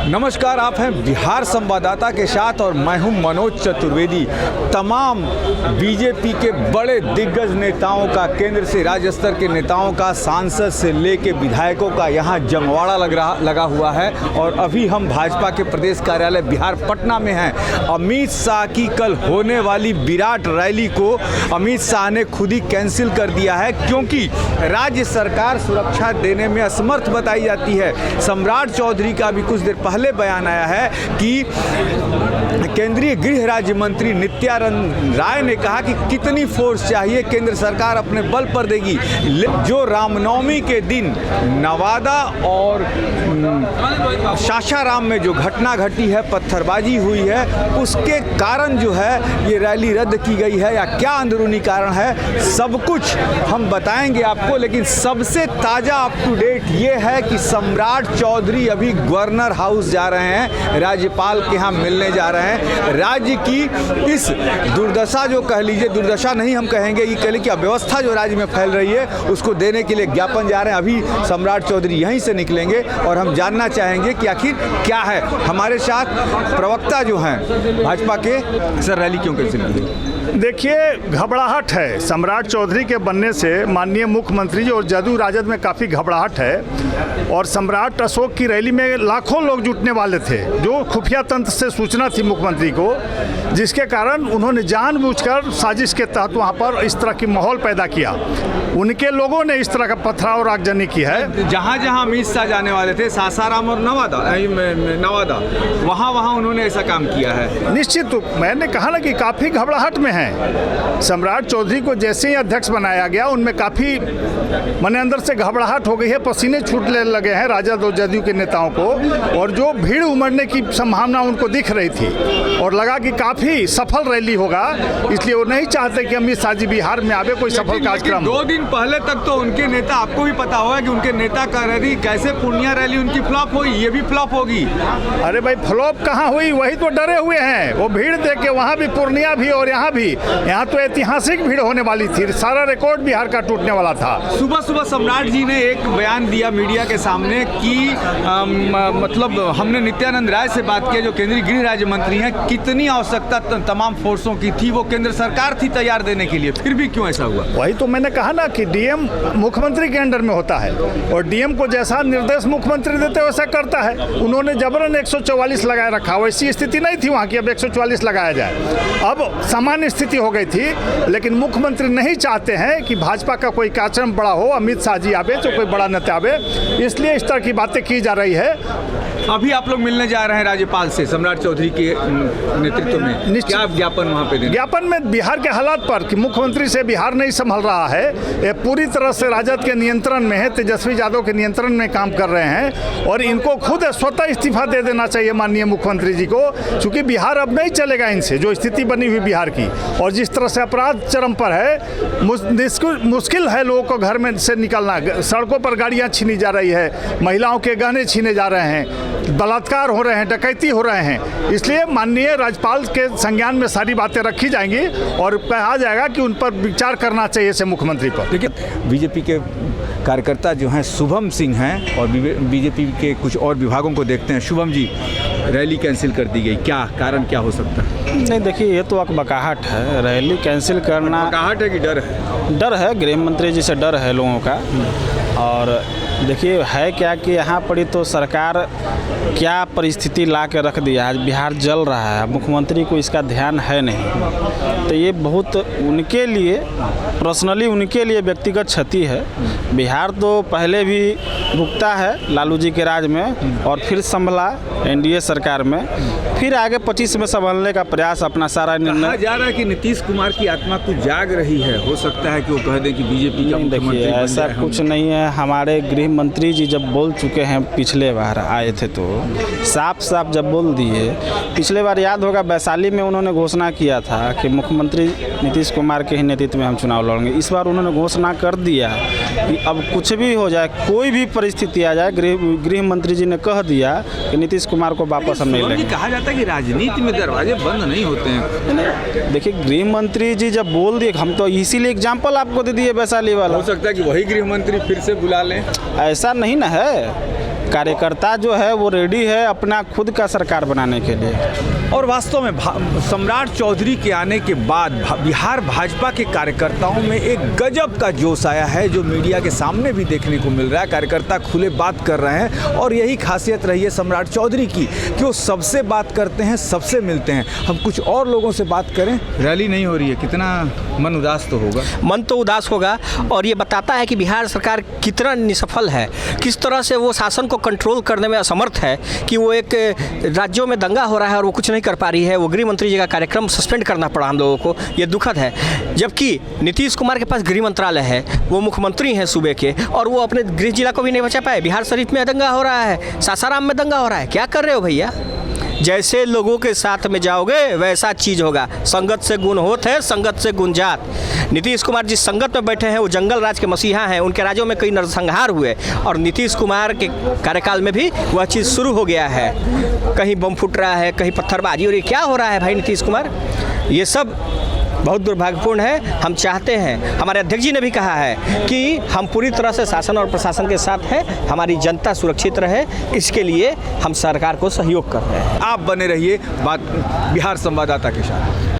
नमस्कार, आप हैं बिहार संवाददाता के साथ और मैं हूं मनोज चतुर्वेदी। तमाम बीजेपी के बड़े दिग्गज नेताओं का, केंद्र से राज्य स्तर के नेताओं का, सांसद से लेके विधायकों का यहाँ जमवाड़ा लगा हुआ है। और अभी हम भाजपा के प्रदेश कार्यालय बिहार पटना में हैं। अमित शाह की कल होने वाली विराट रैली को अमित शाह ने खुद ही कैंसिल कर दिया है, क्योंकि राज्य सरकार सुरक्षा देने में असमर्थ बताई जाती है। सम्राट चौधरी का भी कुछ देर पहले बयान आया है कि केंद्रीय गृह राज्य मंत्री नित्यानंद राय ने कहा कि कितनी फोर्स चाहिए केंद्र सरकार अपने बल पर देगी। जो रामनवमी के दिन नवादा और सासाराम में जो घटना घटी है, पत्थरबाजी हुई है, उसके कारण जो है ये रैली रद्द की गई है, या क्या अंदरूनी कारण है, सब कुछ हम बताएंगे आपको। लेकिन सबसे ताज़ा अप टू डेट ये है कि सम्राट चौधरी अभी गवर्नर हाउस जा रहे हैं, राज्यपाल के यहाँ मिलने जा रहे हैं। राज्य की इस दुर्दशा, जो कह लीजिए, दुर्दशा नहीं हम कहेंगे, ये कह लीजिए कि अव्यवस्था जो राज्य में फैल रही है, उसको देने के लिए ज्ञापन जा रहे हैं। अभी सम्राट चौधरी यहीं से निकलेंगे और हम जानना चाहेंगे कि आखिर क्या है। हमारे साथ प्रवक्ता जो हैं भाजपा के, सर रैली क्यों कैंसिल की? देखिए, घबराहट है सम्राट चौधरी के बनने से माननीय मुख्यमंत्री जी और जदयू राजद में काफ़ी घबराहट है। और सम्राट अशोक की रैली में लाखों लोग जुटने वाले थे, जो खुफिया तंत्र से सूचना थी मुख्यमंत्री को, जिसके कारण उन्होंने जानबूझकर साजिश के तहत वहाँ पर इस तरह की माहौल पैदा किया। उनके लोगों ने इस तरह का पथराव और आगजनी की है। जहाँ जहाँ अमित शाह जाने वाले थे, सासाराम और नवादा, वहाँ उन्होंने ऐसा काम किया है। निश्चित, मैंने कहा ना कि काफ़ी घबराहट में है। सम्राट चौधरी को जैसे ही अध्यक्ष बनाया गया, उनमें काफ़ी मन अंदर से घबराहट हो गई है, पसीने छूटने लगे हैं राजद और जदयू के नेताओं को। और जो भीड़ उमड़ने की संभावना उनको दिख रही थी और लगा कि काफ़ी सफल रैली होगा, इसलिए वो नहीं चाहते कि अमित शाह जी बिहार में आवे कोई सफल कार्यक्रम। 2 दिन पहले तक तो उनके नेता, आपको भी पता होगा कि उनके नेता कह रहे थे कैसे पूर्णिया रैली उनकी फ्लॉप हुई, ये भी फ्लॉप होगी। अरे भाई, फ्लॉप कहाँ हुई, वही तो डरे हुए हैं। वो भीड़ देख के वहाँ भी, पूर्णिया भी और यहाँ भी, यहाँ तो ऐतिहासिक भीड़ होने वाली थी, सारा रिकॉर्ड बिहार का टूटने वाला था। सुबह सुबह सम्राट जी ने एक बयान दिया मीडिया के सामने कि मतलब हमने नित्यानंद राय से बात की, जो केंद्रीय गृह राज्य मंत्री हैं, कितनी आवश्यकता तमाम फोर्सों की थी, वो केंद्र सरकार थी तैयार देने के लिए, फिर भी क्यों ऐसा हुआ? वही तो मैंने कहा ना कि डीएम मुख्यमंत्री के अंडर में होता है और डीएम को जैसा निर्देश मुख्यमंत्री देते वैसा करता है। उन्होंने जबरन 144 लगाए रखा, वैसी स्थिति नहीं थी वहाँ की अब 144 लगाया जाए। अब सामान्य स्थिति हो गई थी, लेकिन मुख्यमंत्री नहीं चाहते हैं कि भाजपा का कोई कार्यक्रम बड़ा हो, अमित शाह जी आवे तो कोई बड़ा नेता आवे, इसलिए इस तरह की बातें की जा रही है। अभी आप लोग मिलने जा रहे हैं राज्यपाल से, सम्राट चौधरी के नेतृत्व में, क्या ज्ञापन वहाँ पे दें? ज्ञापन में बिहार के हालात पर कि मुख्यमंत्री से बिहार नहीं संभल रहा है, ये पूरी तरह से राजद के नियंत्रण में है, तेजस्वी यादव के नियंत्रण में काम कर रहे हैं और इनको खुद स्वतः इस्तीफा दे देना चाहिए माननीय मुख्यमंत्री जी को, क्योंकि बिहार अब नहीं चलेगा इनसे, जो स्थिति बनी हुई बिहार की। और जिस तरह से अपराध चरम पर है, मुश्किल है लोगों को घर में से निकलना, सड़कों पर गाड़ियाँ छीनी जा रही है, महिलाओं के गहने छीने जा रहे हैं, बलात्कार हो रहे हैं, डकैती हो रहे हैं। इसलिए माननीय राज्यपाल के संज्ञान में सारी बातें रखी जाएंगी और कहा जाएगा कि उन पर विचार करना चाहिए से मुख्यमंत्री पर। देखिए, बीजेपी के कार्यकर्ता जो हैं शुभम सिंह हैं और बीजेपी के कुछ और विभागों को देखते हैं। शुभम जी, रैली कैंसिल कर दी गई, क्या कारण क्या हो सकता है? नहीं, देखिए, ये तो अकबकाहट है। रैली कैंसिल करना अकबकाहट है कि डर है? डर है, गृह मंत्री जी से डर है लोगों का। और देखिए, है क्या कि यहाँ पर ही तो सरकार क्या परिस्थिति ला के रख दिया है, बिहार जल रहा है, मुख्यमंत्री को इसका ध्यान है नहीं। तो ये बहुत उनके लिए, पर्सनली उनके लिए व्यक्तिगत क्षति है। बिहार तो पहले भी रुकता है लालू जी के राज में और फिर संभला एनडीए सरकार में, फिर आगे 25 में संभलने का प्रयास, अपना सारा निर्णय। कहा जा रहा है कि नीतीश कुमार की आत्मा कुछ जाग रही है, हो सकता है कि वो कह दें कि बीजेपी का मुख्यमंत्री बन जाए। ऐसा कुछ नहीं है। हमारे गृह मंत्री जी जब बोल चुके हैं, पिछले बार आए थे तो साफ साफ जब बोल दिए, पिछले बार याद होगा वैशाली में उन्होंने घोषणा किया था कि मुख्यमंत्री नीतीश कुमार के ही नेतृत्व में हम चुनाव लड़ेंगे। इस बार उन्होंने घोषणा कर दिया कि अब कुछ भी हो जाए, कोई भी परिस्थिति आ जाए, गृह मंत्री जी ने कह दिया कि नीतीश कुमार को वापस हम नहीं लेंगे। कहा जाता है कि राजनीति में दरवाजे बंद नहीं होते हैं। देखिए, गृह मंत्री जी जब बोल दिए, हम तो इसीलिए एग्जाम्पल आपको दे दिए वैशाली वाला। हो सकता है कि वही गृह मंत्री फिर से बुला लें, ऐसा नहीं ना है। कार्यकर्ता जो है वो रेडी है अपना खुद का सरकार बनाने के लिए। और वास्तव में सम्राट चौधरी के आने के बाद बिहार भाजपा के कार्यकर्ताओं में एक गजब का जोश आया है, जो मीडिया के सामने भी देखने को मिल रहा है। कार्यकर्ता खुले बात कर रहे हैं और यही खासियत रही है सम्राट चौधरी की कि वो सबसे बात करते हैं, सबसे मिलते हैं। हम कुछ और लोगों से बात करें। रैली नहीं हो रही है, कितना मन उदास तो होगा। मन तो उदास होगा, और ये बताता है कि बिहार सरकार कितना निसफल है, किस तरह से वो शासन को कंट्रोल करने में असमर्थ है कि वो एक राज्यों में दंगा हो रहा है और वो कुछ नहीं कर पा रही है। वो गृह मंत्री जी का कार्यक्रम सस्पेंड करना पड़ा हम लोगों को, ये दुखद है। जबकि नीतीश कुमार के पास गृह मंत्रालय है, वो मुख्यमंत्री हैं सूबे के, और वो अपने गृह जिला को भी नहीं बचा पाए। बिहार शरीफ में दंगा हो रहा है, सासाराम में दंगा हो रहा है। क्या कर रहे हो भैया? जैसे लोगों के साथ में जाओगे वैसा चीज़ होगा। संगत से गुण होत है, संगत से गुण जात। नीतीश कुमार जिस संगत में बैठे हैं वो जंगल राज के मसीहा हैं। उनके राज्यों में कई नरसंहार हुए और नीतीश कुमार के कार्यकाल में भी वह चीज़ शुरू हो गया है। कहीं बम फूट रहा है, कहीं पत्थरबाजी, और ये क्या हो रहा है भाई नीतीश कुमार? ये सब बहुत दुर्भाग्यपूर्ण है। हम चाहते हैं, हमारे अध्यक्ष जी ने भी कहा है कि हम पूरी तरह से शासन और प्रशासन के साथ हैं, हमारी जनता सुरक्षित रहे, इसके लिए हम सरकार को सहयोग कर रहे हैं। आप बने रहिए बिहार संवाददाता के साथ।